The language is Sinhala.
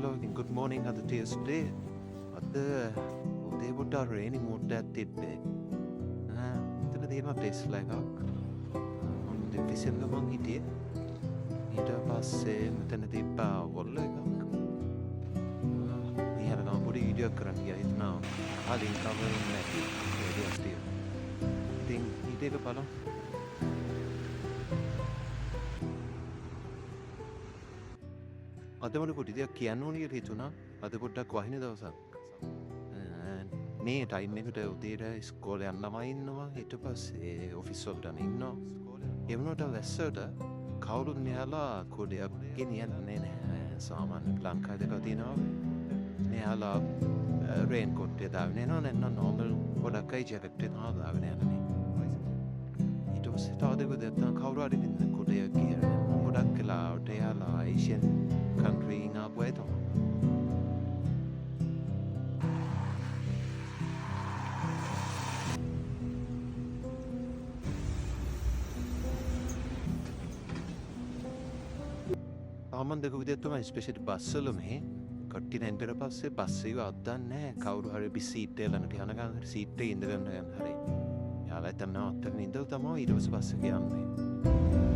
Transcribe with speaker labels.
Speaker 1: hello, good morning on the Tuesday. අද උදේ පොඩ්ඩක් රේනි මූඩ් එකක් තිබ්බේ. එතන තියෙනවා ටෙස්ලා එකක්. මම දෙවිසෙන් ගමන් හිටියේ. ඊට පස්සේ මෙතන තිබ්බා වොල්ලෝ එකක්. මෙහෙර ගම පොඩි වීඩියෝ එකක් කරන්න ගියා. හිතනවා කලින් කවර් නැති වීඩියෝස් තියෙනවා. ඉතින් ඊට එක බලමු. අද මට පොඩි දෙයක් කියන්න ඕන කියලා හිතුණා. අද පොඩ්ඩක් වහින දවසක්. මේ ටයිම් එකට උදේට ඉස්කෝලේ යන්න ළමයි ඉන්නවා. ඊට පස්සේ ඔෆිස් වලට ඉන්නවා. ඒ වුණාට වැස්සට කවුරුත් මෙයාලා කොඩයක් ගෙනියන්නේ නැහැ. සාමාන්‍ය ලංකාවේ දෙක තියෙනවා. මෙයාලා රේන් කෝට් එක දාගෙන යනවා නැත්නම් නෝමල් පොඩක්යි ජැකට් එක දාගෙන යන්නේ. ඊට පස්සේ තව දෙයක් තමයි කවුරු හරි ඉන්න කොඩයක් කියලා. ගොඩක් වෙලාවට එයාලා ඒෂියන් country nga puedo. ආමන් දෙක විදිහට තමයි ස්පෙෂල් බස් වල මේ කට්ටිය නැන්දර පස්සේ බස් එක අද්දන්නේ කවුරු හරි බිසීට් එක ළඟට යන ගමන් සීට් එකේ ඉඳගෙන යන හරි. යාලා එතන නවත්තගෙන ඉඳලා තමයි ඊට පස්සේ බස් එක යන්නේ.